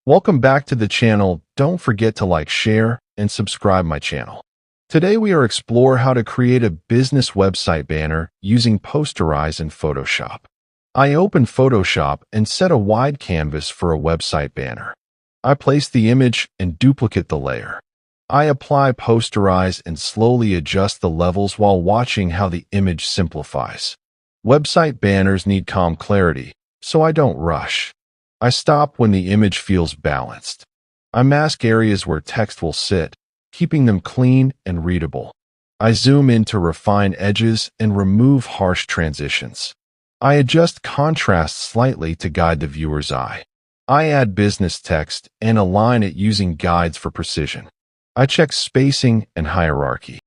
Welcome back to the channel. Don't forget to like, share, and subscribe my channel. Today we are explore how to create a business website banner using Posterize in Photoshop. I open Photoshop and set a wide canvas for a website banner. I place the image and duplicate the layer. I apply Posterize and slowly adjust the levels while watching how the image simplifies. Website banners need calm clarity, so I don't rush. I stop when the image feels balanced. I mask areas where text will sit, keeping them clean and readable. I zoom in to refine edges and remove harsh transitions. I adjust contrast slightly to guide the viewer's eye. I add business text and align it using guides for precision. I check spacing and hierarchy.